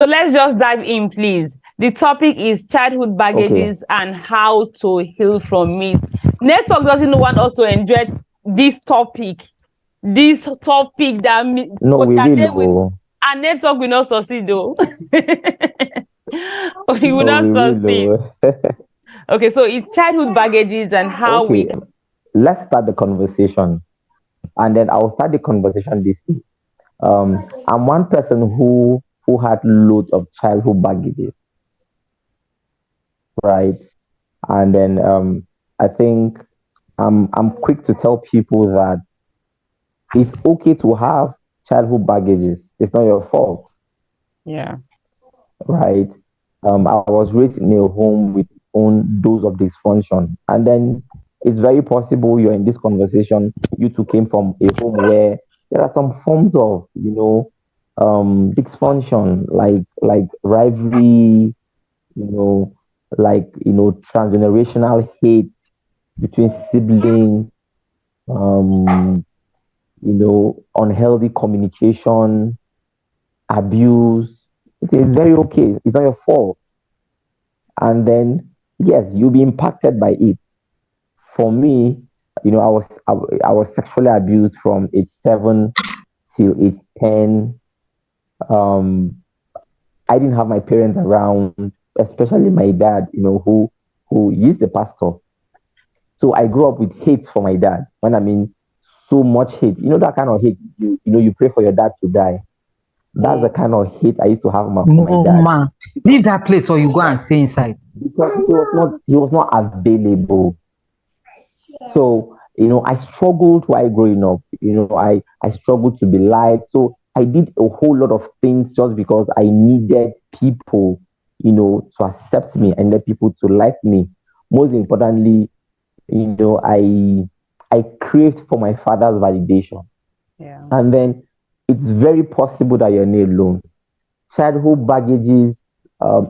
So let's just dive in, please. The topic is childhood Okay. baggages and how to heal from it. Network doesn't want us to enjoy this topic. This topic that No, Coach we will. Adeh will, our network will not succeed though. We will No, not we succeed. will. Okay, so it's childhood baggages and how Okay. we. Let's start the conversation, and then I'll start the conversation this way. I'm one person who had loads of childhood baggages, right? And then I think I'm quick to tell people that it's okay to have childhood baggages. It's not your fault, Yeah. right? I was raised in a home with own dose of dysfunction, and then it's very possible you're in this conversation. You two came from a home where there are some forms of, dysfunction, like rivalry, you know, transgenerational hate between siblings, um, unhealthy communication, abuse. It's very okay. It's not your fault. And then, yes, you'll be impacted by it. For me, I was sexually abused from age 7 till age 10. Um, I didn't have my parents around, especially my dad, who is the pastor. So I grew up with hate for my dad. When I mean so much hate, that kind of hate. You pray for your dad to die. That's the Mm. kind of hate I used to have for my No, dad man. because Leave that place or you go and stay inside. he was not available. So, I struggled while growing up. I struggled to be liked. So I did a whole lot of things just because I needed people, to accept me and let people to like me. Most importantly, I craved for my father's validation. Yeah. And then it's very possible that you're not alone. Childhood baggages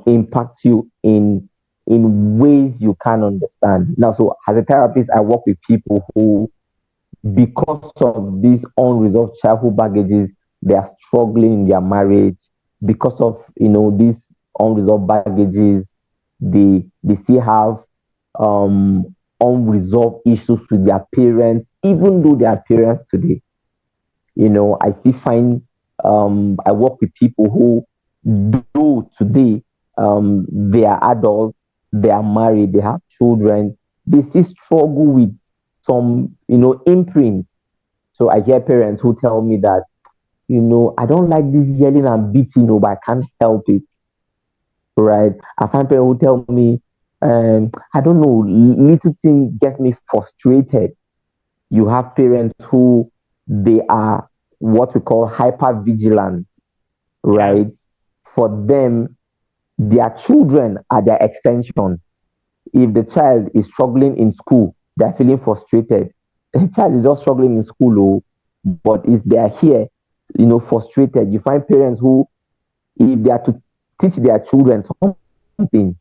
impact you in ways you can't understand. Now, so as a therapist, I work with people who, because of these unresolved childhood baggages, they are struggling in their marriage. Because of these unresolved baggages, they still have unresolved issues with their parents, even though they are parents today. I still find I work with people who, though today they are adults, they are married, they have children, they still struggle with some, imprints. So I hear parents who tell me that, I don't like this yelling and beating, but I can't help it, right? I find parents who tell me, I don't know, little thing gets me frustrated. You have parents who they are what we call hyper vigilant, Yeah. right? For them, their children are their extension. If the child is struggling in school, they're feeling frustrated. The child is just struggling in school, but is they're here, frustrated. You find parents who, if they are to teach their children something,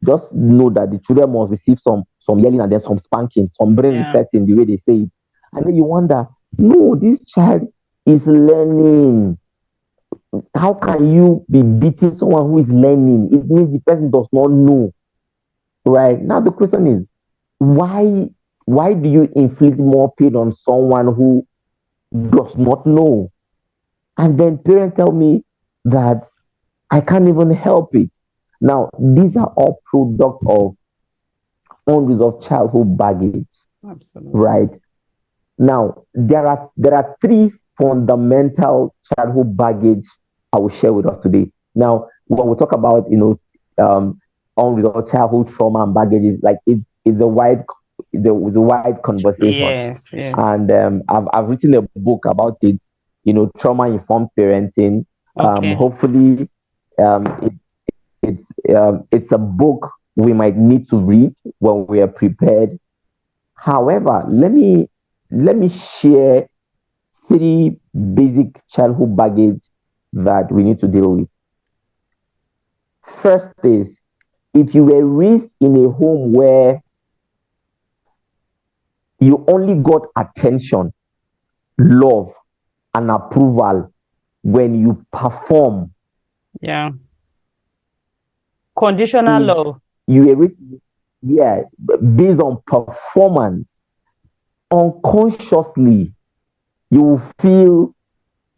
just know that the children must receive some yelling and then some spanking, some brain Yeah. resetting, the way they say it. And then you wonder, no, this child is learning. How can you be beating someone who is learning? It means the person does not know. Right. Now the question is, why why do you inflict more pain on someone who does not know? And then parents tell me that I can't even help it. Now, these are all product of unresolved childhood baggage, Absolutely. right? Now, there are three fundamental childhood baggage I will share with us today. Now, when we talk about unresolved childhood trauma and baggages, like it's a wide conversation, Yes. Yes. and I've written a book about it. Trauma informed parenting. Okay. Hopefully, it's a book we might need to read when we are prepared. However, let me share three basic childhood baggage that we need to deal with. First is, if you were raised in a home where you only got attention, love, and approval when you perform, Yeah. Conditional If love. you erase, yeah, based on performance, unconsciously, you will feel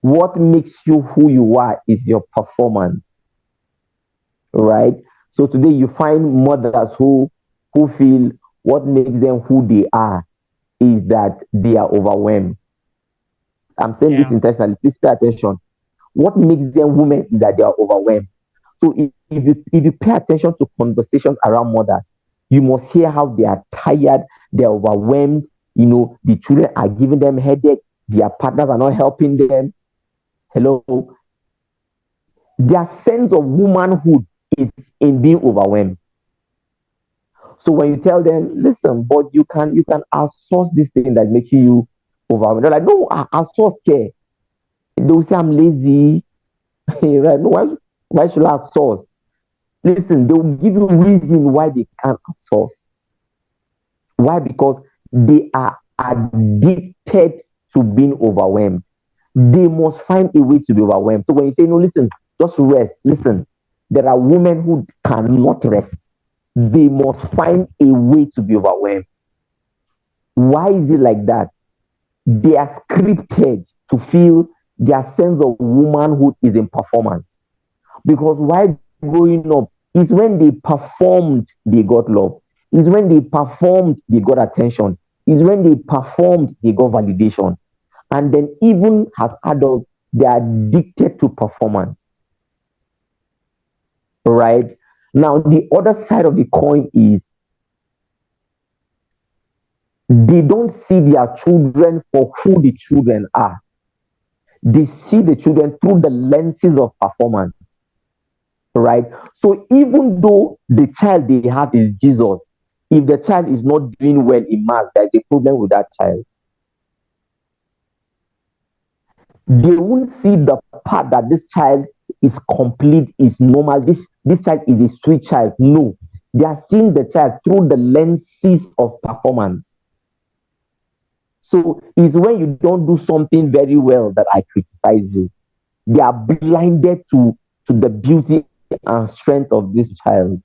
what makes you who you are is your performance, right? So today you find mothers who feel what makes them who they are is that they are overwhelmed. I'm saying this Yeah. intentionally. Please pay attention. What makes them women is that they are overwhelmed. So if you pay attention to conversations around mothers, you must hear how they are tired, they are overwhelmed. The children are giving them headache, their partners are not helping them. Hello, their sense of womanhood is in being overwhelmed. So when you tell them, listen, but you can outsource this thing that makes you overwhelmed. They're like, no, I outsource care. They'll say I'm lazy. Right? No, why should I outsource? Listen, they will give you reason why they can't outsource. Why? Because they are addicted to being overwhelmed. They must find a way to be overwhelmed. So when you say, no, listen, just rest, listen, there are women who cannot rest. They must find a way to be overwhelmed. Why is it like that? They are scripted to feel their sense of womanhood is in performance. Because while growing up, is when they performed, they got love. Is when they performed, they got attention. Is when they performed, they got validation. And then, even as adults, they are addicted to performance, right? Now, the other side of the coin is they don't see their children for who the children are. They see the children through the lenses of performance, right? So even though the child they have is Jesus, if the child is not doing well in maths, there's a problem with that child. They won't see the part that this child is complete, is normal. This child is a sweet child. No, they are seeing the child through the lenses of performance. So it's when you don't do something very well that I criticize you. They are blinded to the beauty and strength of this child,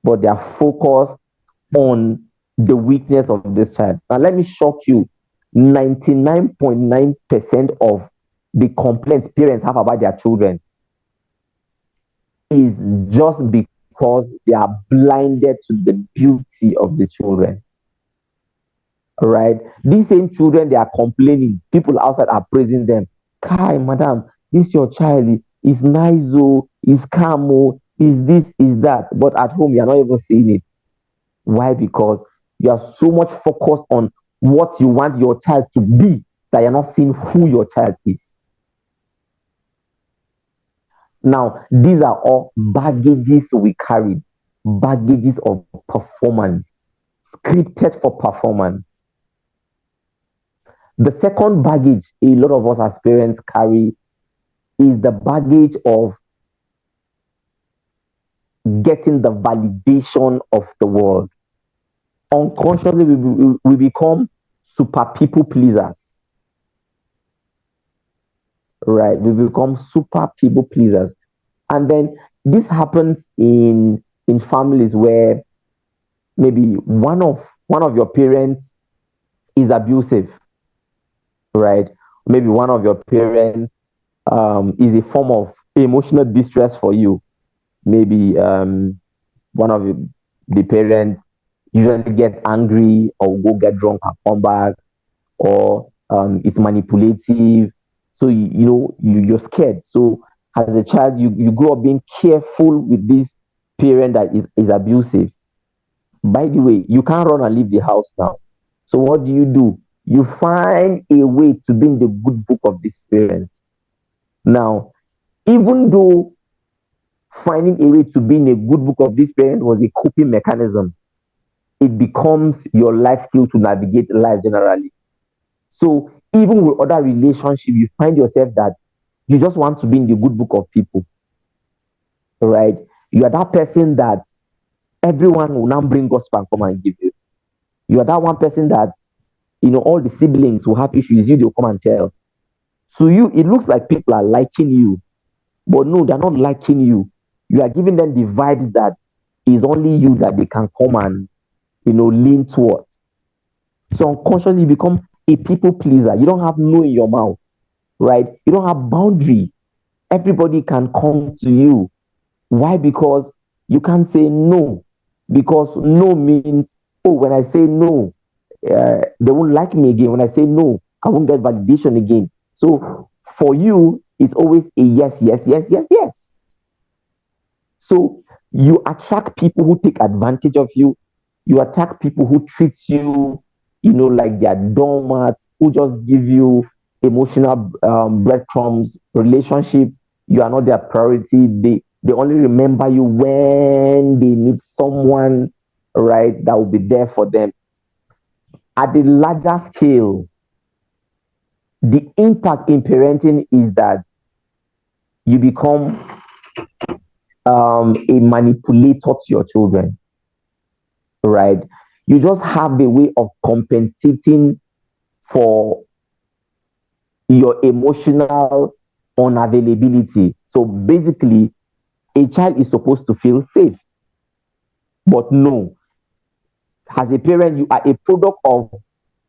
but they are focused on the weakness of this child. Now, let me shock you, 99.9% of the complaints parents have about their children is just because they are blinded to the beauty of the children. Right? These same children, they are complaining. People outside are praising them. Kai, madam, this your child is nice, oh, is calm, oh, is this, is that. But at home, you're not even seeing it. Why? Because you are so much focused on what you want your child to be that you're not seeing who your child is. Now, these are all baggages we carry, baggages of performance, scripted for performance. The second baggage a lot of us as parents carry is the baggage of getting the validation of the world. Unconsciously, we become super people pleasers, right? We become super people pleasers. And then this happens in families where maybe one of your parents is abusive, right? Maybe one of your parents is a form of emotional distress for you. Maybe one of the parents usually gets angry or go get drunk and come back, or is manipulative. So you're scared. So as a child, you grow up being careful with this parent that is abusive. By the way, you can't run and leave the house now. So what do? You find a way to be in the good book of this parent. Now, even though finding a way to be in a good book of this parent was a coping mechanism, it becomes your life skill to navigate life generally. So even with other relationships, you find yourself that you just want to be in the good book of people, right? You are that person that everyone will now bring gospel and come and give you. You are that one person that all the siblings will have issues, you they'll come and tell. To you, it looks like people are liking you, but no, they're not liking you. you are giving them the vibes that is only you that they can come and lean towards. So unconsciously you become a people pleaser. You don't have no in your mouth, right? You don't have boundary. Everybody can come to you. Why? Because you can't say no. Because no means, oh, when I say no, they won't like me again. When I say no, I won't get validation again. So for you, it's always a yes, yes, yes, yes, yes. So you attract people who take advantage of you. You attract people who treat you, like they're doormats, who just give you emotional breadcrumbs. Relationship, you are not their priority. They only remember you when they need someone, right, that will be there for them. At the larger scale, the impact in parenting is that you become a manipulator to your children, right? You just have a way of compensating for your emotional unavailability. So basically, a child is supposed to feel safe, but no, as a parent, you are a product of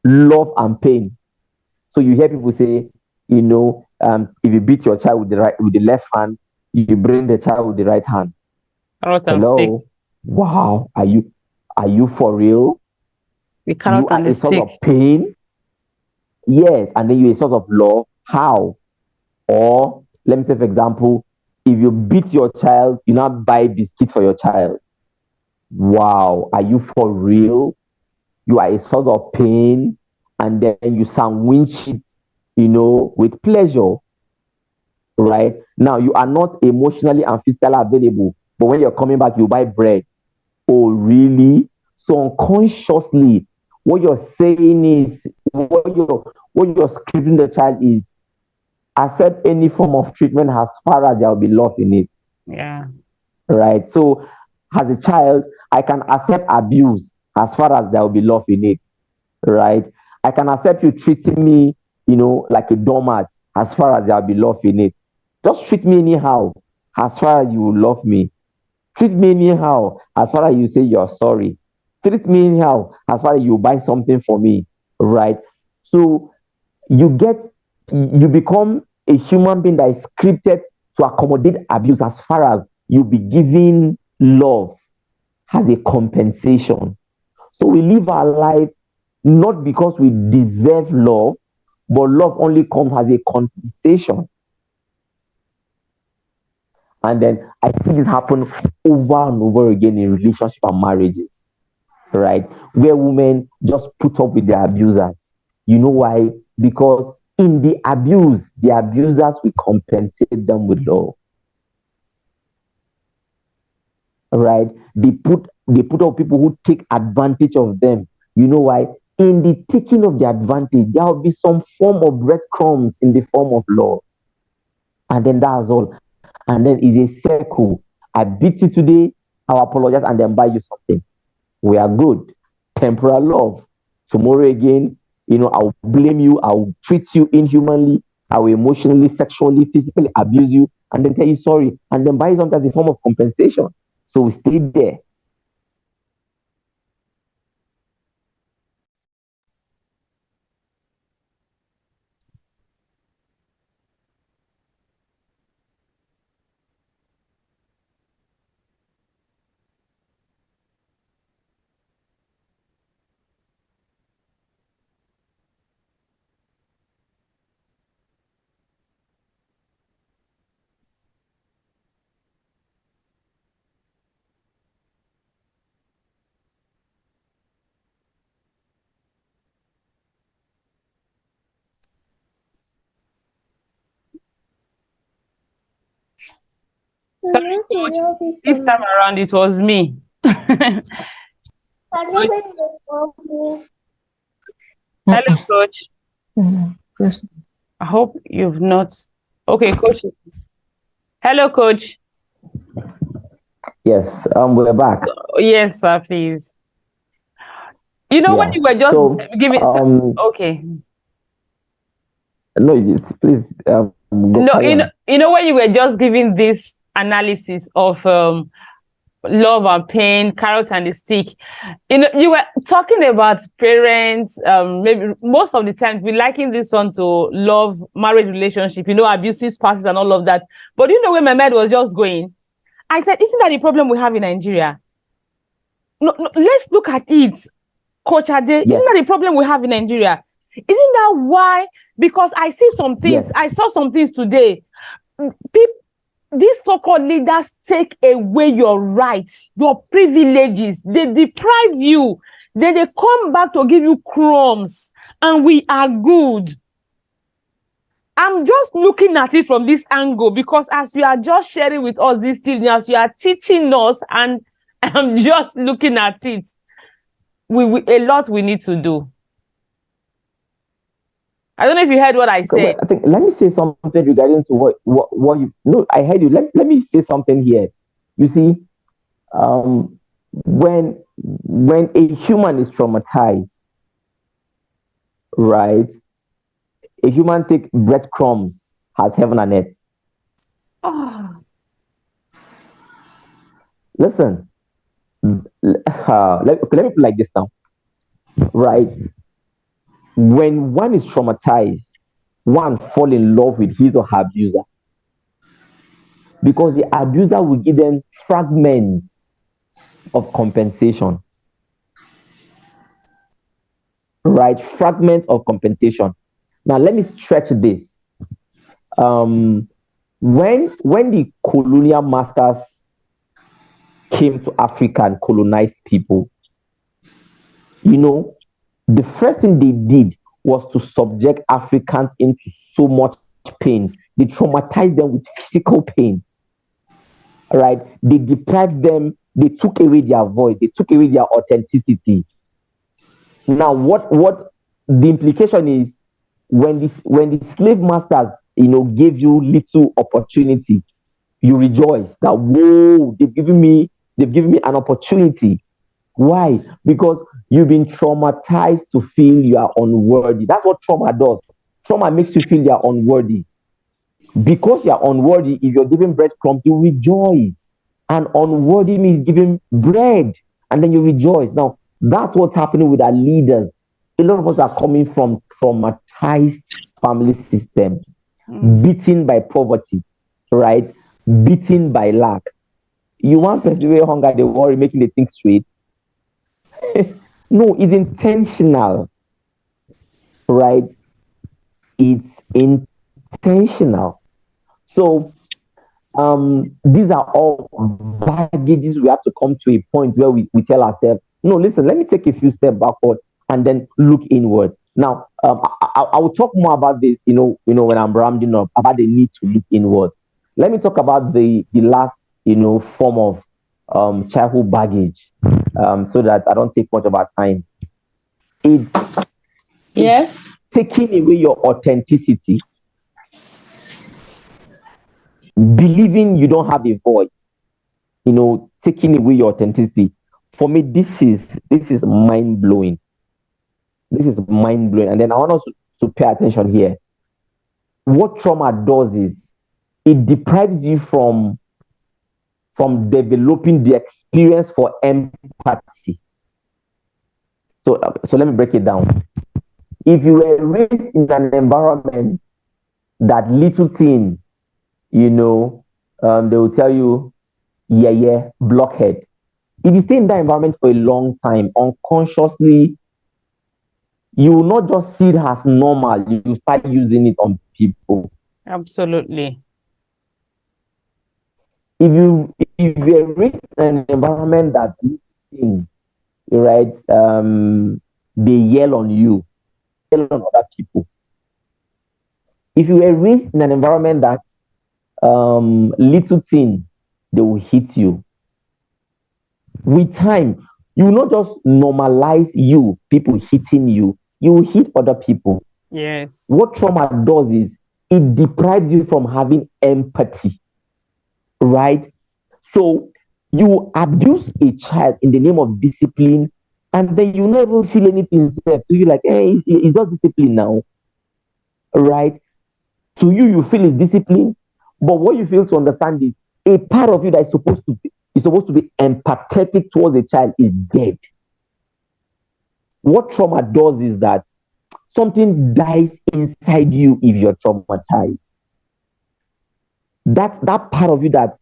love and pain. So you hear people say, if you beat your child with the left hand, you bring the child with the right hand. Carrot and stick. Hello, wow, are you for real? The You carrot are and the a source stick. of pain, yes, and then you're a source of love. How? Or let me say, for example, if you beat your child, you now buy biscuit for your child. Wow, are you for real? You are a source of pain, and then you sandwich it, with pleasure, right? Now you are not emotionally and physically available, but when you're coming back, you buy bread. Oh, really? So unconsciously, what you're saying is what you're scripting the child is accept any form of treatment as far as there will be love in it, Yeah. right? So as a child, I can accept abuse as far as there will be love in it, right? I can accept you treating me, like a doormat as far as there will be love in it. Just treat me anyhow as far as you love me. Treat me anyhow as far as you say you're sorry. Treat me anyhow as far as you buy something for me, right? So you get you become a human being that is scripted to accommodate abuse as far as you be giving love as a compensation. So we live our life not because we deserve love, but love only comes as a compensation. And then I see this happen over and over again in relationship and marriages, right? Where women just put up with their abusers. You know why? Because in the abuse, the abusers will compensate them with love, right? They put up people who take advantage of them. You know why? In the taking of the advantage, there will be some form of breadcrumbs in the form of love, and then that's all. And then it's a circle. I beat you today, I'll apologize and then buy you something. We are good. Temporal love. Tomorrow again, I'll blame you, I'll treat you inhumanly, I will emotionally, sexually, physically abuse you, and then tell you sorry, and then buy you something as a form of compensation. So we stay there. Sorry, coach. This time around it was me. Coach. Hello, coach. I hope you've not. Okay, coach. Hello, coach. Yes, we're back. Yes, sir, please. When Yeah. you were just So giving. Okay. no, please go No, carry on. when you were just giving this analysis of love and pain, carrot and the stick. You were talking about parents. Maybe most of the time we liken this one to love, marriage relationship. Abusive spouses and all of that. But where my mind was just going. I said, isn't that the problem we have in Nigeria? No, no, let's look at it, Coach Adeh. Yes. Isn't that the problem we have in Nigeria? Isn't that why? Because I see some things. Yes. I saw some things today. These so-called leaders take away your rights, your privileges. They deprive you. Then they come back to give you crumbs, and we are good. I'm just looking at it from this angle because as you are just sharing with us these things, as you are teaching us, and I'm just looking at it, we a lot we need to do. I don't know if you heard what I Okay, said. well, I think let me say something regarding to what you no, I heard you. Let me say something here. You see, um, when a human is traumatized, right? A human take breadcrumbs has heaven and earth. Oh, Listen, let me put it like this now, right? When one is traumatized, one fall in love with his or her abuser because the abuser will give them fragments of compensation, right? Fragments of compensation. Now let me stretch this. Um, when the colonial masters came to Africa and colonized people, the first thing they did was to subject Africans into so much pain. They traumatized them with physical pain, right? They deprived them, they took away their voice, they took away their authenticity. Now, what the implication is when the slave masters, gave you little opportunity, you rejoice that whoa, they've given me an opportunity. Why? Because you've been traumatized to feel you are unworthy. That's what trauma does. Trauma makes you feel you are unworthy. Because you are unworthy, if you're given breadcrumbs, you rejoice. And unworthy means giving bread, and then you rejoice. Now, that's what's happening with our leaders. A lot of us are coming from traumatized family system, beaten by poverty, right? Beaten by lack. You want persevere hunger, they worry, making the thing straight. No, it's intentional, right? It's intentional. So these are all baggages we have to come to a point where we tell ourselves, no, listen, let me take a few steps backward and then look inward. Now, I will talk more about this, when I'm rounding up about the need to look inward. Let me talk about the last, form of childhood baggage, so that I don't take much of our time. It's Yes. taking away your authenticity, believing you don't have a voice, taking away your authenticity. For me, this is mind blowing. This is mind blowing. And then I want us to pay attention here. What trauma does is it deprives you from developing the experience for empathy. So let me break it down. If you were raised in an environment that little thing, they will tell you, yeah, blockhead. If you stay in that environment for a long time, unconsciously, you will not just see it as normal, you start using it on people. absolutely. If you're raised in an environment that right, they yell on you, yell on other people. If you were raised in an environment that little thing, they will hit you. With time, you will not just normalize you, people hitting you, you will hit other people. Yes. What trauma does is it deprives you from having empathy, right? So you abuse a child in the name of discipline, and then you never feel anything safe. So you're like, hey, it's just discipline now, right? To you, you feel it's discipline, but what you fail to understand is a part of you that is supposed to be empathetic towards the child is dead. What trauma does is that something dies inside you if you're traumatized. That part of you that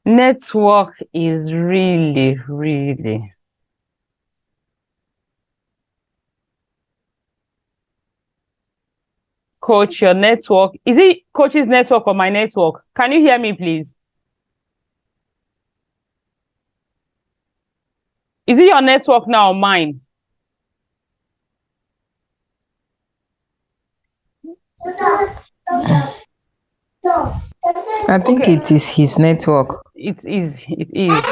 Network is really, really. Coach, your network. Is it coach's network or my network? Can you hear me, please? Is it your network now or mine? I think Okay. it is his network. It is. It is.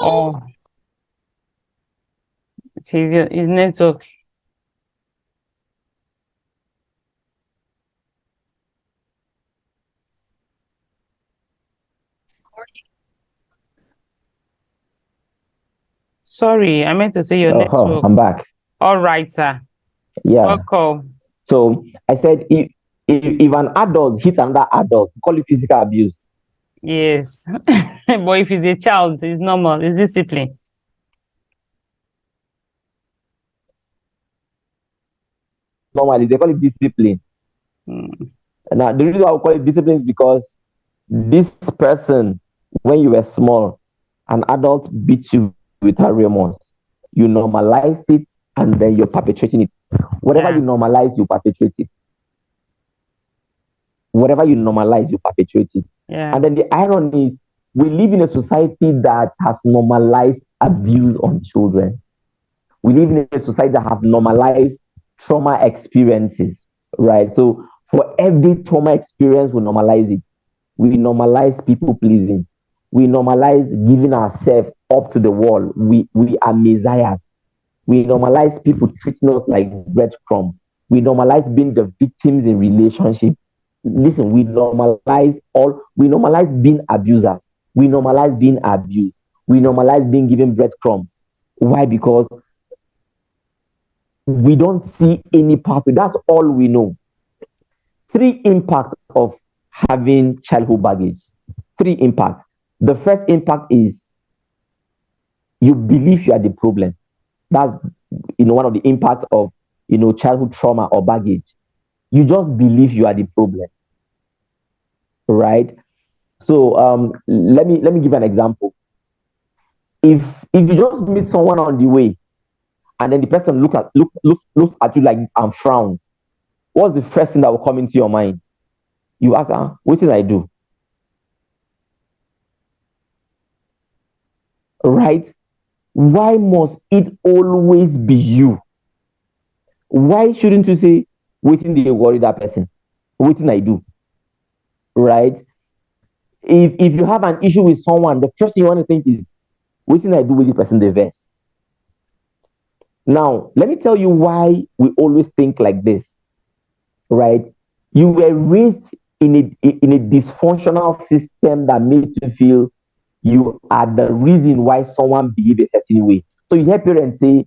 Oh, it is his network. Sorry, I meant to say your network. I'm back. All right, sir. Yeah. Welcome. So I said if an adult hits another adult, we call it physical abuse. Yes. But if it's a child, it's normal. It's discipline. Normally they call it discipline. Mm. Now the reason why we call it discipline is because this person, when you were small, an adult beat you without remorse. You normalized it and then you're perpetrating it. Whatever Yeah. you normalize, you perpetrate it. Whatever you normalize, you perpetrate it. Yeah. And then the irony is, we live in a society that has normalized abuse on children. We live in a society that have normalized trauma experiences, right? So for every trauma experience, we normalize it. We normalize people pleasing. We normalize giving ourselves up to the wall. We are messiahs. We normalize people treating us like breadcrumbs. We normalize being the victims in relationship. Listen, we normalize being abusers. We normalize being abused. We normalize being given breadcrumbs. Why? Because we don't see any pathway. That's all we know. Three impacts of having childhood baggage. Three impacts. The first impact is you believe you are the problem. That's one of the impacts of childhood trauma or baggage. You just believe you are the problem, right? So let me give an example. If you just meet someone on the way and then the person looks at you like this and frowns, what's the first thing that will come into your mind? You ask, what did I do? Right? Why must it always be you? Why shouldn't you say, waiting they worry that person? Waiting I do. Right? If you have an issue with someone, the first thing you want to think is, waiting I do with this person the verse. Now, let me tell you why we always think like this. Right? You were raised in a dysfunctional system that made you feel you are the reason why someone behave a certain way. So you hear parents say,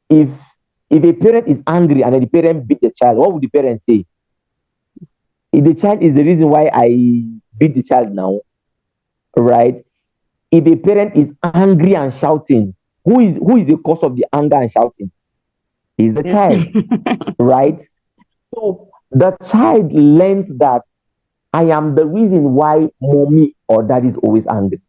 if a parent is angry and then the parent beat the child, what would the parent say? If the child is the reason why I beat the child now, right? If a parent is angry and shouting, who is the cause of the anger and shouting? Is the child, right? So the child learns that I am the reason why mommy or daddy is always angry.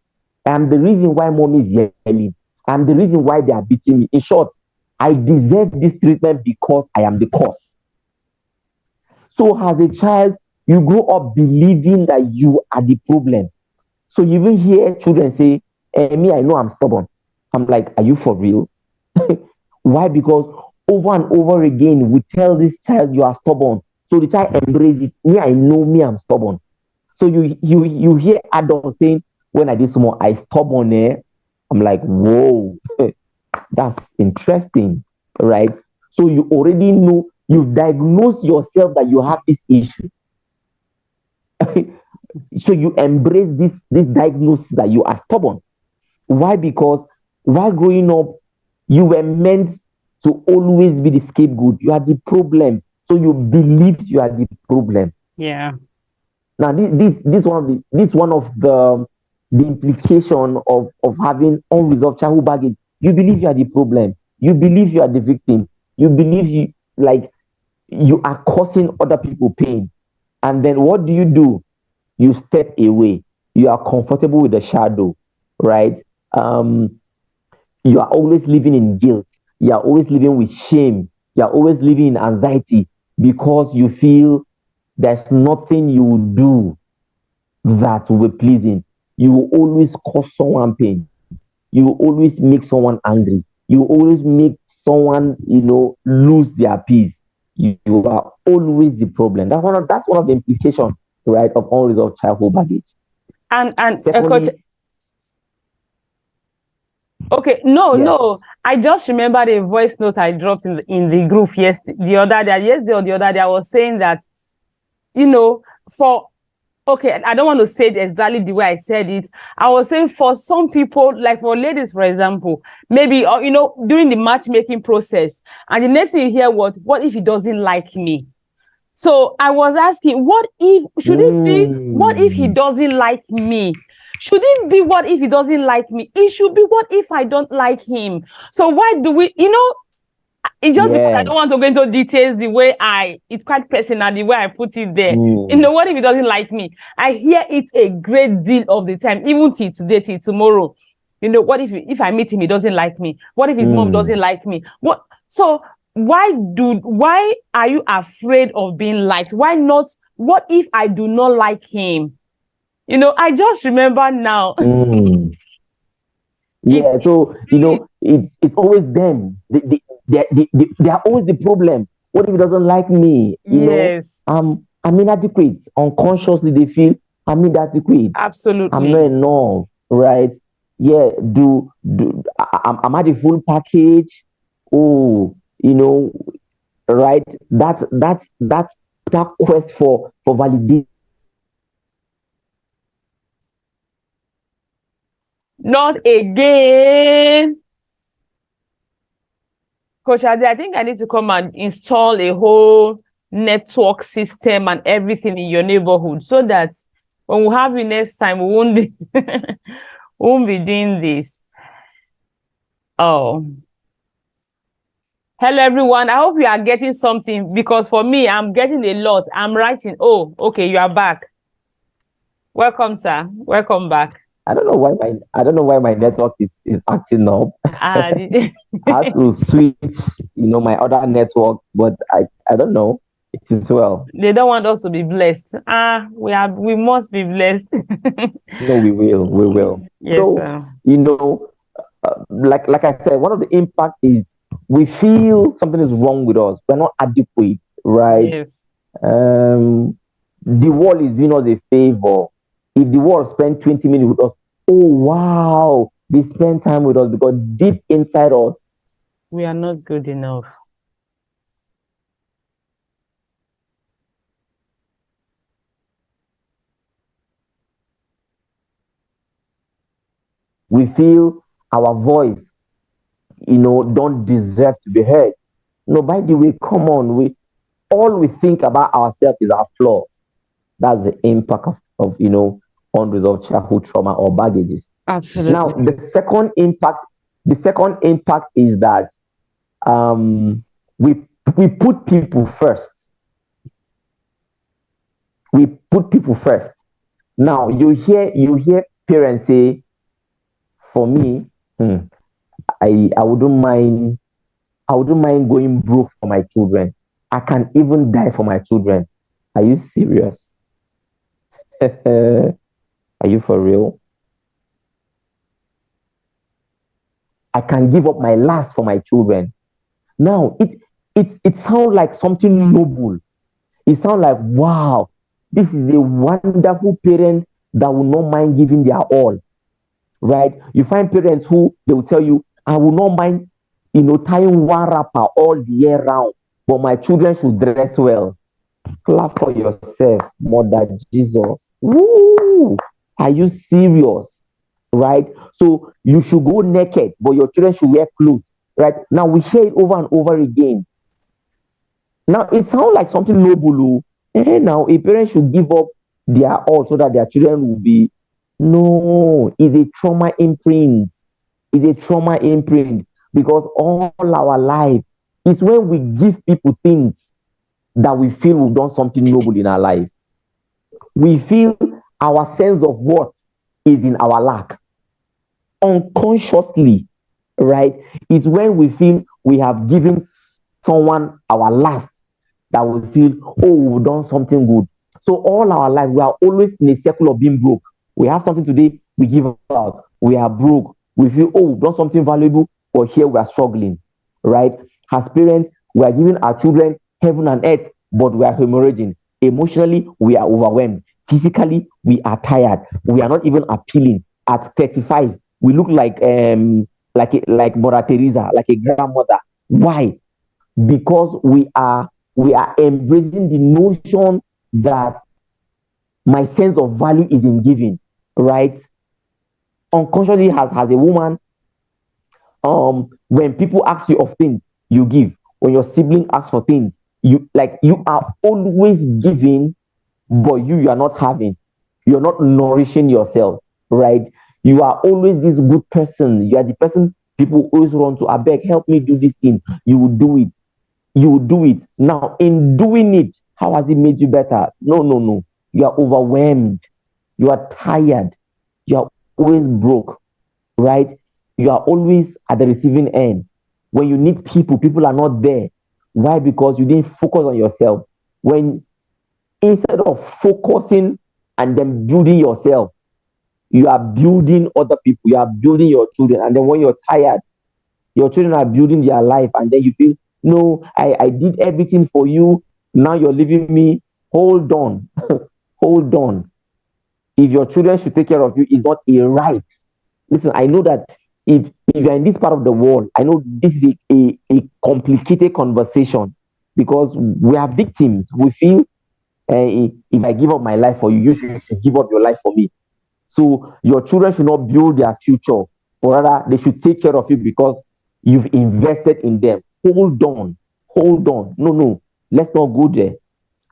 I am the reason why mommy is yelling. I am the reason why they are beating me. In short, I deserve this treatment because I am the cause. So as a child, you grow up believing that you are the problem. So you even hear children say, me, I know I'm stubborn. I'm like, are you for real? Why? Because over and over again, we tell this child you are stubborn. So the child embraces it. Me, I know me, I'm stubborn. So you hear adults saying, when I did small, I stubborn there. I'm like, whoa, that's interesting, right? So you already know, you've diagnosed yourself that you have this issue. So you embrace this diagnosis that you are stubborn. Why? Because while growing up, you were meant to always be the scapegoat. You are the problem. So you believe you are the problem. Yeah. Now this one of the implication of having unresolved childhood baggage. You believe you are the problem. You believe you are the victim. You believe you are causing other people pain. And then what do? You step away. You are comfortable with the shadow, right? You are always living in guilt. You are always living with shame. You are always living in anxiety because you feel there's nothing you will do that will be pleasing. You will always cause someone pain. You will always make someone angry. You will always make someone, lose their peace. You are always the problem. That's one of the implications, right, of unresolved childhood baggage. And Coach, Secondly, okay, no. I just remembered a voice note I dropped in the group the other day. I was saying that, okay, I don't want to say it exactly the way I said it. I was saying for some people, like for ladies, for example, maybe, during the matchmaking process, and the next thing you hear, what if he doesn't like me? So I was asking, what if he doesn't like me? Should it be what if he doesn't like me? It should be what if I don't like him? So why do we, it's just because I don't want to go into details it's quite personal the way I put it there. What if he doesn't like me? I hear it a great deal of the time, even till today, till tomorrow. What if I meet him, he doesn't like me? What if his mom doesn't like me? So why are you afraid of being liked? Why not? What if I do not like him? I just remember now. Yeah, so it's always them. They are always the problem. What if he doesn't like me? Yes. I'm inadequate. Unconsciously, they feel I'm inadequate. Absolutely. I'm not enough, right? Yeah. Am I the full package? Oh, right? That quest for validation. Not again. Coach Adeh, I think I need to come and install a whole network system and everything in your neighborhood so that when we have you next time, we won't be, won't be doing this. Oh. Hello, everyone. I hope you are getting something, because for me, I'm getting a lot. I'm writing. Oh, okay, you are back. Welcome, sir. Welcome back. I don't know why my network is acting up. I had to switch, my other network, but I don't know. It is well. They don't want us to be blessed. We must be blessed. No, we will. Yes, so, sir. Like I said, one of the impact is we feel something is wrong with us. We're not adequate, right? Yes. The world is doing us a favor. If the world spend 20 minutes with us, oh wow, they spend time with us, because deep inside us, we are not good enough. we feel our voice, don't deserve to be heard. No, by the way, come on, all we think about ourselves is our flaws. That's the impact of unresolved childhood trauma or baggages. Absolutely. Now, the second impact is that we put people first. We put people first. Now, you hear parents say, for me, I wouldn't mind going broke for my children. I can even die for my children. Are you serious? Are you for real? I can give up my last for my children. Now, it sounds like something noble. It sounds like, wow, this is a wonderful parent that will not mind giving their all, right? You find parents who they will tell you, I will not mind tying one wrapper all the year round, but my children should dress well. Clap for yourself, Mother Jesus. Woo! Are you serious? Right? So you should go naked, but your children should wear clothes. Right? Now we hear it over and over again. Now it sounds like something noble. Now a parent should give up their all so that their children will be. No, it's a trauma imprint. It's a trauma imprint because all our life is when we give people things that we feel we've done something noble in our life. We feel our sense of worth is in our lack. Unconsciously, right? Is when we feel we have given someone our last that we feel, oh, we've done something good. So all our life, we are always in a circle of being broke. We have something today, we give out. We are broke. We feel, oh, we've done something valuable, but here we are struggling, right? As parents, we are giving our children heaven and earth, but we are hemorrhaging. Emotionally, we are overwhelmed. Physically, we are tired. We are not even appealing. At 35, we look like Mother Teresa, like a grandmother. Why? Because we are embracing the notion that my sense of value is in giving, right? Unconsciously, as a woman, when people ask you of things, you give. When your sibling asks for things, you are always giving, but you are not having. You're not nourishing yourself, right? You are always this good person. You are the person people always run to. I beg, help me do this thing. You will do it. You will do it. Now, in doing it, how has it made you better? No, no, no. You are overwhelmed. You are tired. You are always broke, right? You are always at the receiving end. When you need people, people are not there. Why? Because you didn't focus on yourself. When instead of focusing and then building yourself, you are building other people, you are building your children. And then when you're tired, your children are building their life, and then you feel, no, I did everything for you. Now you're leaving me. Hold on. Hold on. If your children should take care of you, is not a right. Listen, I know that if you're in this part of the world, I know this is a complicated conversation because we are victims. We feel if I give up my life for you, you should give up your life for me. So your children should not build their future, or rather, they should take care of you because you've invested in them. Hold on, hold on. No, no, let's not go there.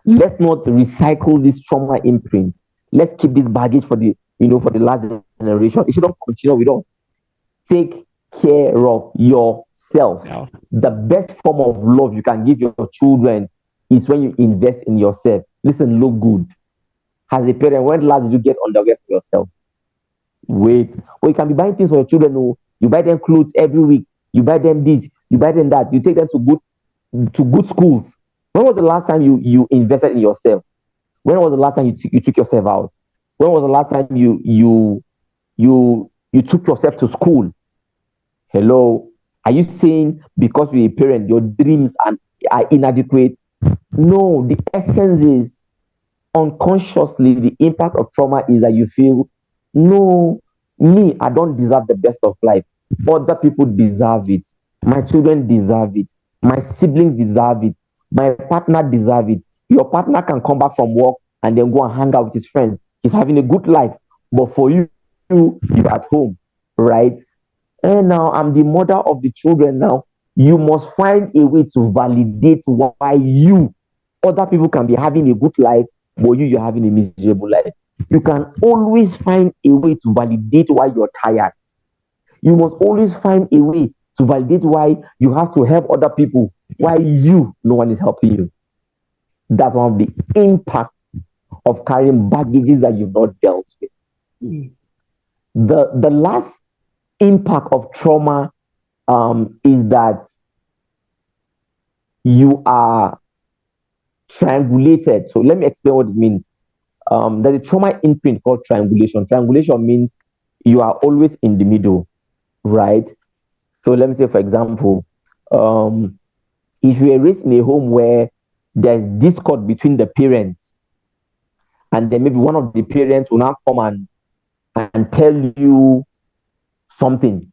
Let's not recycle this trauma imprint. Let's keep this baggage for the last generation. It shouldn't continue with us. Take care of yourself. Yeah. The best form of love you can give your children is when you invest in yourself. Listen, look good. As a parent, when last did you get underwear for yourself? Wait. Or you can be buying things for your children. Oh, you buy them clothes every week. You buy them this. You buy them that. You take them to good schools. When was the last time you invested in yourself? When was the last time you took yourself out? When was the last time you took yourself to school? Hello. Are you saying because you're a parent, your dreams are inadequate? No, the essence is unconsciously the impact of trauma is that you feel, no, me, I don't deserve the best of life. Other people deserve it. My children deserve it. My siblings deserve it. My partner deserve it. Your partner can come back from work and then go and hang out with his friends. He's having a good life. But for you're at home, right? And now I'm the mother of the children now. You must find a way to validate why other people can be having a good life, but you're having a miserable life. You can always find a way to validate why you're tired. You must always find a way to validate why you have to help other people, why no one is helping you. That's one of the impacts of carrying baggages that you've not dealt with. The last impact of trauma is that you are triangulated. So let me explain what it means. There's a trauma imprint called triangulation. Triangulation means you are always in the middle, right? So let me say, for example, if you are raised in a home where there's discord between the parents, and then maybe one of the parents will now come and tell you something,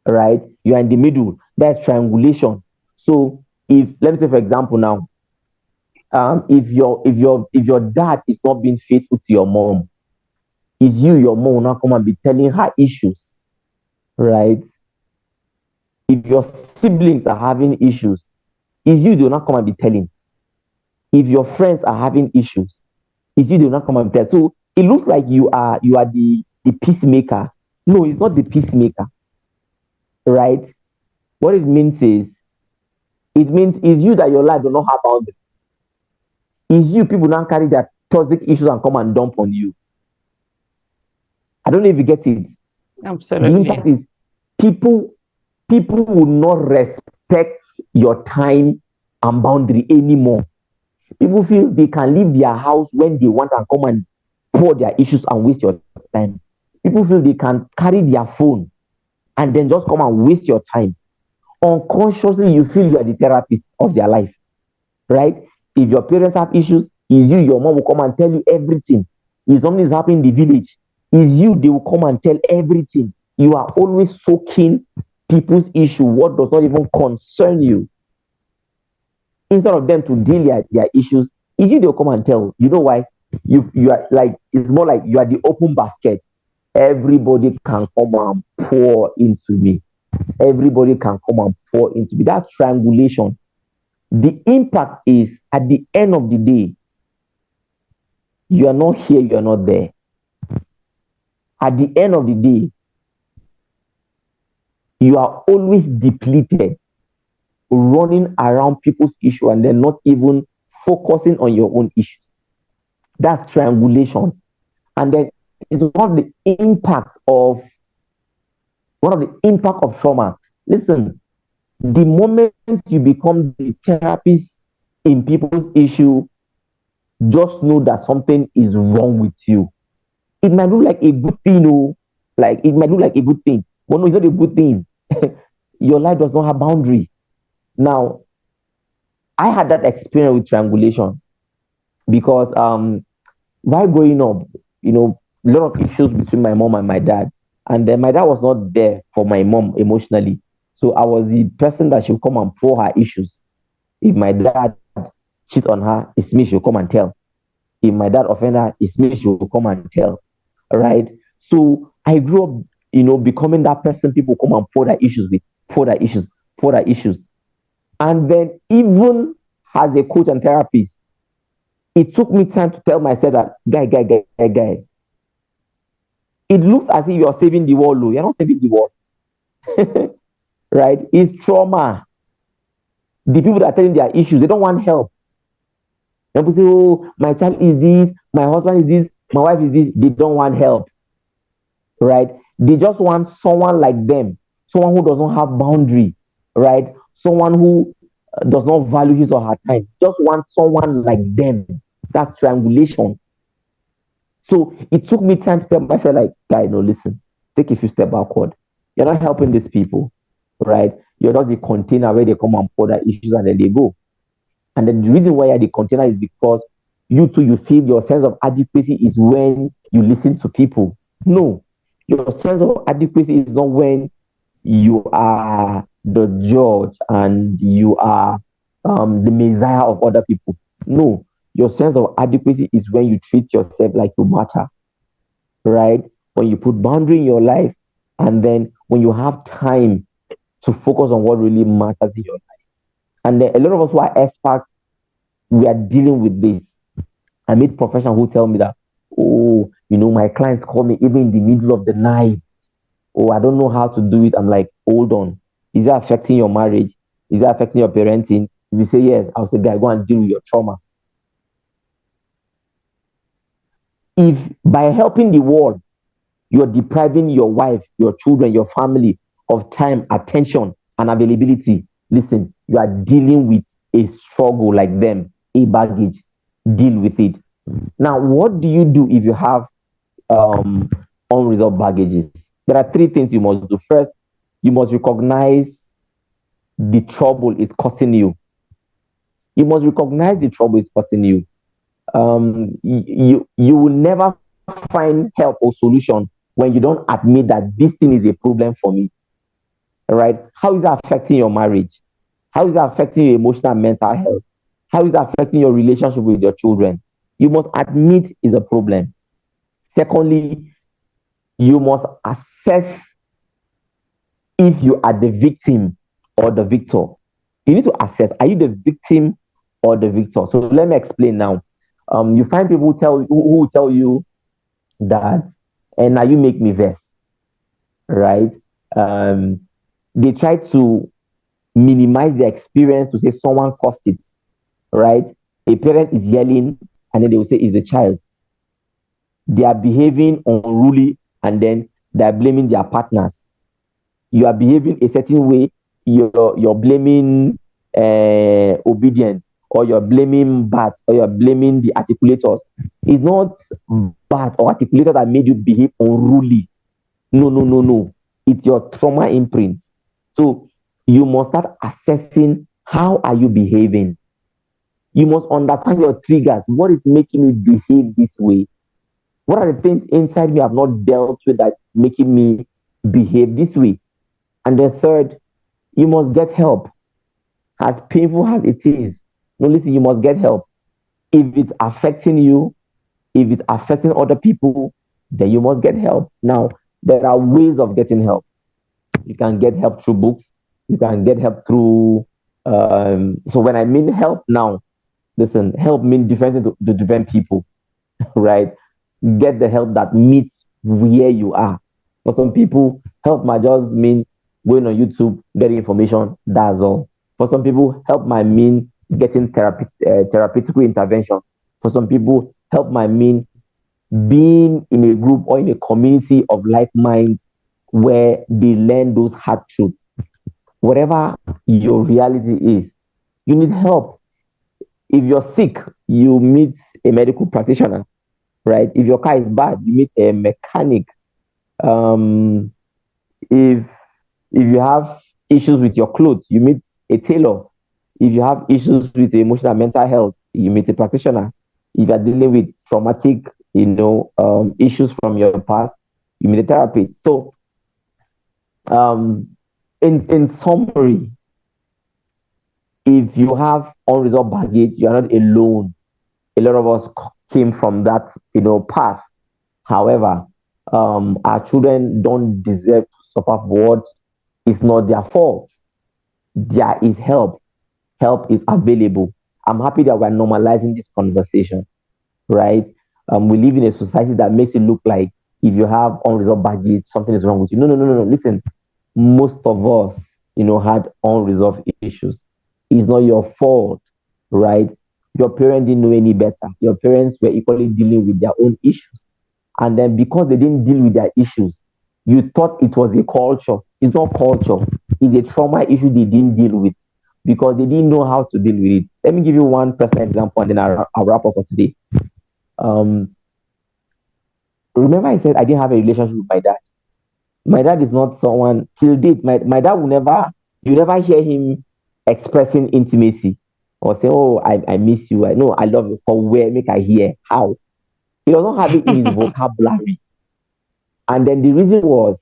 right? You are in the middle. That's triangulation. So if, let me say for example now, if your dad is not being faithful to your mom, is you your mom will not come and be telling her issues, right? If your siblings are having issues, is you they will not come and be telling. If your friends are having issues, is you they will not come and be telling. So it looks like you are the peacemaker. No, it's not the peacemaker, right? What it means is, it means it's you that your life do not have boundaries. It's you people now carry their toxic issues and come and dump on you. I don't know if you get it. The Absolutely. impact is people people will not respect your time and boundary anymore. People feel they can leave their house when they want and come and pour their issues and waste your time. People feel they can carry their phone and then just come and waste your time. Unconsciously, you feel you are the therapist of their life, right? If your parents have issues, is you, your mom will come and tell you everything. If something is happening in the village, is you, they will come and tell everything. You are always soaking people's issue, what does not even concern you. Instead of them to deal their issues, is you, they'll come and tell. You know why? You are like, it's more like you are the open basket. Everybody can come and pour into me. Everybody can come and pour into me. That's triangulation. The impact is at the end of the day, you are not here, you are not there. At the end of the day, you are always depleted, running around people's issue and then not even focusing on your own issues. That's triangulation. And then it's one of the impact of trauma. Listen, the moment you become the therapist in people's issue, just know that something is wrong with you. It might look like a good thing, oh, like it might look like a good thing, but no, it's not a good thing. Your life does not have boundary. Now, I had that experience with triangulation because while growing up, a lot of issues between my mom and my dad, and then my dad was not there for my mom emotionally, so I was the person that should come and pour her issues. If my dad cheat on her, it's me she'll come and tell. If my dad offend her, it's me she will come and tell. Right? So I grew up, becoming that person people come and pour their issues with, pour their issues, pour their issues. And then even as a coach and therapist, it took me time to tell myself that guy. It looks as if you're saving the world, though. You're not saving the world. Right? It's trauma. The people that are telling their issues, they don't want help. People say, oh, my child is this, my husband is this, my wife is this. They don't want help, right? They just want someone like them, someone who does not have boundary, right? Someone who does not value his or her time. Just want someone like them. That's triangulation. So it took me time to tell myself, like, guy, no, listen, take a few steps backward. You're not helping these people, right? You're not the container where they come and pour their issues and then they go. And then the reason why you're the container is because you too, you feel your sense of adequacy is when you listen to people. No, your sense of adequacy is not when you are the judge and you are the messiah of other people. No, your sense of adequacy is when you treat yourself like you matter, right? When you put boundary in your life, and then when you have time to focus on what really matters in your life. And then a lot of us who are experts, we are dealing with this. I meet professionals who tell me that, oh, my clients call me even in the middle of the night. Oh, I don't know how to do it. I'm like, hold on. Is it affecting your marriage? Is it affecting your parenting? If you say yes, I'll say, guy, go and deal with your trauma. If by helping the world, you're depriving your wife, your children, your family of time, attention, and availability, listen, you are dealing with a struggle like them, a baggage. Deal with it. Now, what do you do if you have unresolved baggages? There are three things you must do. First, you must recognize the trouble it's causing you. You must recognize the trouble it's causing you. You will never find help or solution when you don't admit that this thing is a problem for me. right? How is that affecting your marriage? How is that affecting your emotional and mental health? How is that affecting your relationship with your children? You must admit is a problem. Secondly, you must assess if you are the victim or the victor. You need to assess, are you the victim or the victor? So let me explain now. You find people who tell you that, and now you make me vex, right? Um, they try to minimize the experience to say someone caused it, right? A parent is yelling, and then they will say it's the child. They are behaving unruly, and then they are blaming their partners. You are behaving a certain way, you're blaming obedient, or you're blaming bad, or you're blaming the articulators. It's not bad or articulator that made you behave unruly. No, no, no, no. It's your trauma imprint. So you must start assessing, how are you behaving. You must understand your triggers. What is making me behave this way? What are the things inside me I've not dealt with that making me behave this way? And the third, you must get help. As painful as it is, no, listen, you must get help. If it's affecting you, if it's affecting other people, then you must get help. Now, there are ways of getting help. You can get help through books. You can get help through. So when I mean help now, listen, help means different to different people, right? Get the help that meets where you are. For some people, help might just mean going on YouTube, getting information. That's all. For some people, help might mean getting therapeutical intervention. For some people, help might mean being in a group or in a community of like minds where they learn those hard truths. Whatever your reality is, you need help. If you're sick, you meet a medical practitioner, right? If your car is bad, you meet a mechanic. Um, if you have issues with your clothes, you meet a tailor. If you have issues with emotional and mental health, you meet a practitioner. If you're dealing with traumatic, issues from your past, you meet a therapist. So, um, in summary, if you have unresolved baggage, you are not alone. A lot of us came from that, path. However, our children don't deserve to suffer for what is not their fault. There is help. Help is available. I'm happy that we're normalizing this conversation, right? We live in a society that makes it look like if you have unresolved baggage, something is wrong with you. No, no, no, no, no. Listen, most of us, had unresolved issues. It's not your fault, right? Your parents didn't know any better. Your parents were equally dealing with their own issues. And then because they didn't deal with their issues, you thought it was a culture. It's not culture. It's a trauma issue they didn't deal with because they didn't know how to deal with it. Let me give you one personal example and then I'll wrap up for today. Um, Remember I said I didn't have a relationship with my dad. My dad is not someone till date. My dad will never, you never hear him expressing intimacy or say, oh, I miss you. I know I love you. For where make I hear? How? He doesn't have it in his vocabulary. And then the reason was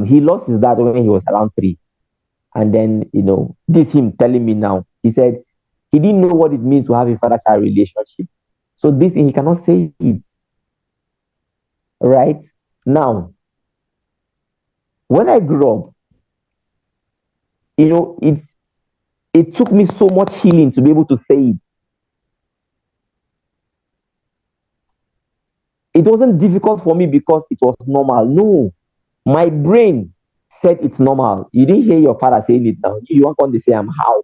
he lost his dad when he was around 3. And then, this him telling me now. He said he didn't know what it means to have a father-child relationship. So this thing he cannot say it. Right? Now, when I grew up, it took me so much healing to be able to say it. It wasn't difficult for me because it was normal. No, my brain said it's normal. You didn't hear your father saying it now. You want to say I'm how,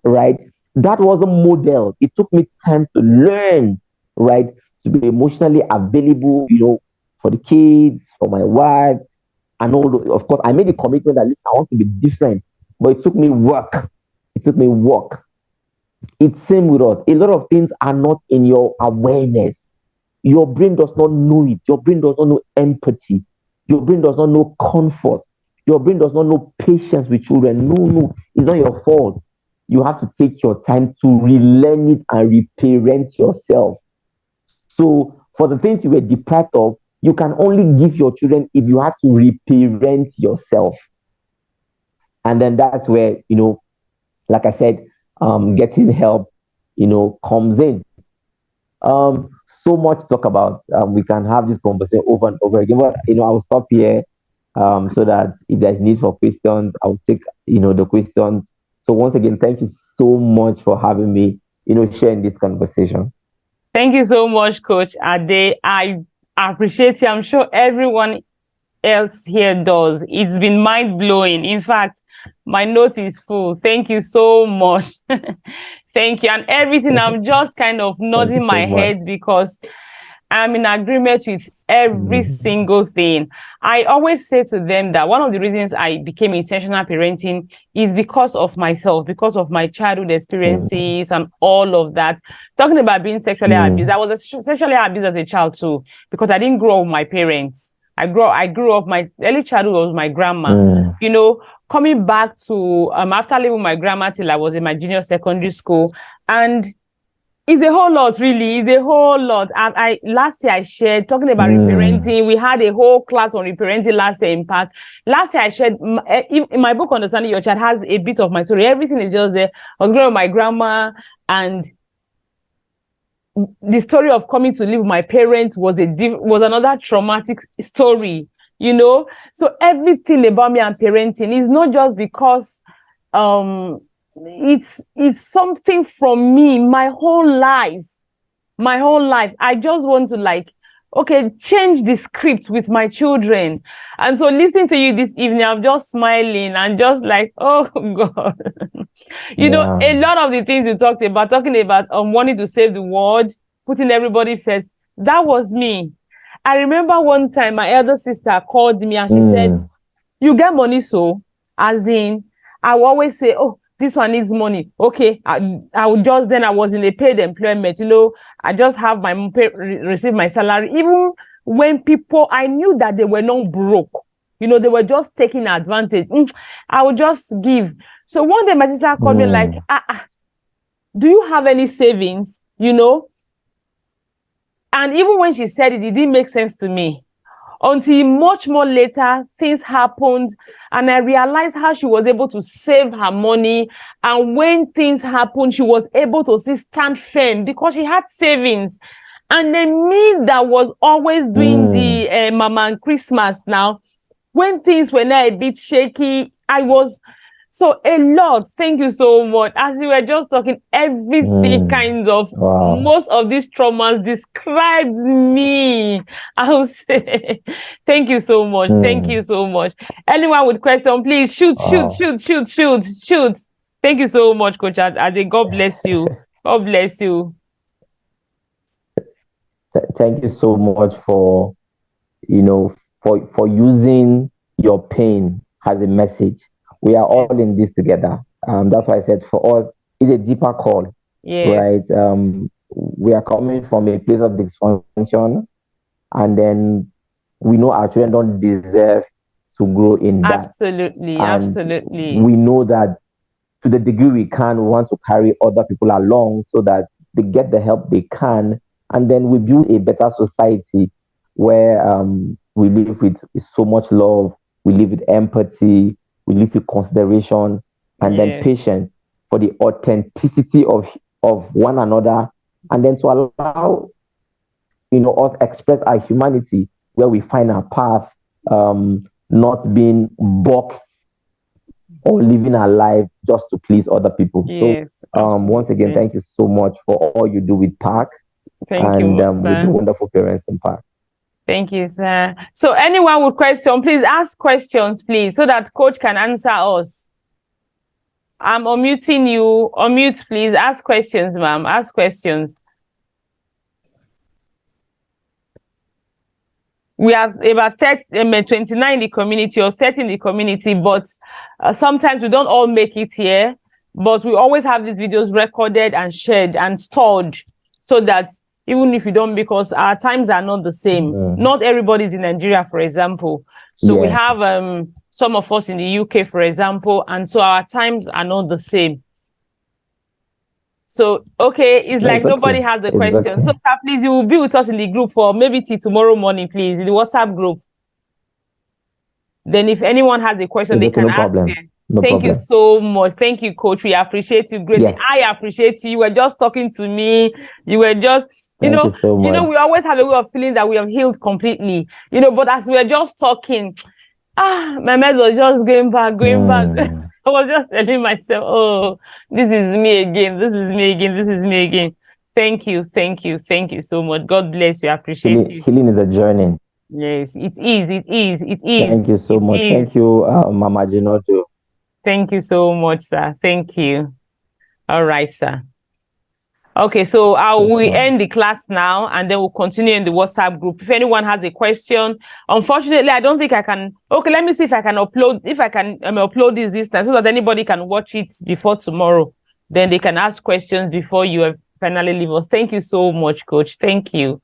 right? That was a model. It took me time to learn, right? To be emotionally available, for the kids, for my wife, and all those. Of course, I made a commitment that listen, I want to be different, but it took me work. It took me work. It's same with us. A lot of things are not in your awareness. Your brain does not know it. Your brain does not know empathy. Your brain does not know comfort. Your brain does not know patience with children. No, no, it's not your fault. You have to take your time to relearn it and reparent yourself. So, for the things you were deprived of, you can only give your children if you have to reparent yourself. And then that's where, like I said, getting help, comes in. Um, so much to talk about. We can have this conversation over and over again, but I will stop here. So that if there's need for questions, I'll take the questions. So once again, thank you so much for having me. Sharing this conversation. Thank you so much, Coach Adeh. I appreciate you. I'm sure everyone else here does. It's been mind blowing. In fact, my note is full. Thank you so much. Thank you. And everything, I'm just kind of Thank you nodding so my much. head because I'm in agreement with every Mm, single thing. I always say to them that one of the reasons I became intentional parenting is because of myself, because of my childhood mm, experiences and all of that. Talking about being sexually abused, mm, I was sexually abused as a child too, because I didn't grow up with my parents. I grew up, my early childhood was my grandma. mm, You know, coming back to after leaving my grandma till I was in my junior secondary school, and it's a whole lot, really. It's a whole lot. And I last year I shared talking about mm, reparenting. We had a whole class on reparenting last year in Park. Last year I shared in my book Understanding Your Child has a bit of my story. Everything is just there. I was growing up with my grandma, and the story of coming to live with my parents was was another traumatic story. So everything about me and parenting is not just because um it's something from me my whole life. I just want to change the script with my children. And so listening to you this evening, I'm just smiling and just like, oh God. yeah. A lot of the things you talking about wanting to save the world, putting everybody first, that was me. I remember one time my elder sister called me and she said, Mm, you get money, so as in I will always say, oh, this one needs money. Okay, I would just then I was in a paid employment. I just have my receive my salary. Even when people I knew that they were not broke, they were just taking advantage. I would just give. So one day my sister called me like, mm, do you have any savings? And even when she said it didn't make sense to me until much more later things happened and I realized how she was able to save her money. And when things happened, she was able to still stand firm because she had savings. And then me that was always doing mm, the mama and Christmas, now when things were now a bit shaky, I was so a lot. Thank you so much. As we were just talking, everything mm. kind of Wow. most of these traumas describes me. I would say, thank you so much. Thank Mm, you so much. Anyone with question, please shoot, shoot, wow. shoot, shoot, shoot, shoot. Thank you so much, Coach Ade. God bless you. God bless you. Thank you so much you know, for using your pain as a message. We are Yes. all in this together. That's why I said for us, it's a deeper call, Yes. right? We are coming from a place of dysfunction, and then we know our children don't deserve to grow in that. Absolutely. And Absolutely. we know that to the degree we can, we want to carry other people along so that they get the help they can. And then we build a better society where we live with so much love, we live with empathy, we live with consideration, and then Yes. patience for the authenticity of one another, and then to allow us express our humanity where we find our path, not being boxed or living our life just to please other people. So, Yes. once again, Absolutely. thank you so much for all you do with Park Thank you, and with the sir. wonderful parents in Park. Thank you, sir. So anyone with question, please ask questions, please, so that coach can answer us. I'm unmuting you. Unmute, please. Ask questions, ma'am. Ask questions. We have about 29 in the community or 30 in the community, but sometimes we don't all make it here. But we always have these videos recorded and shared and stored so that even if you don't, because our times are not the same. Mm. Not everybody's in Nigeria, for example. So we Yeah, have some of us in the UK, for example, and so our times are not the same. So, okay, it's no, like it's nobody okay. has the It's question. So, okay. sir, please, you will be with us in the group for maybe till tomorrow morning, please, in the WhatsApp group. Then if anyone has a question, It's they okay, can no ask problem. there. No Thank you problem. so much. Thank you, Coach. We appreciate you greatly. Yes. I appreciate you. You were just talking to me. You were just, Thank you so much. we always have a way of feeling that we have healed completely. But as we were just talking, my mind was just going back. I was just telling myself, oh, this is me again. This is me again. This is me again. Thank you so much. God bless you. I appreciate you. Healing is a journey. Yes, it is. Thank you so much. Thank you, Mama Jinodo. Thank you so much, sir. Thank you. All right, sir. Okay, so we end the class now, and then we'll continue in the WhatsApp group. If anyone has a question, unfortunately, I don't think I can. Okay, let me see if I can upload. If I can upload this time so that anybody can watch it before tomorrow. Then they can ask questions before you finally leave us. Thank you so much, Coach. Thank you.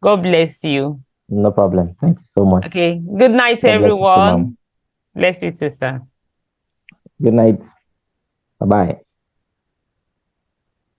God bless you. No problem. Thank you so much. Okay. Good night, everyone. Bless you too, sir. Good night. Bye-bye.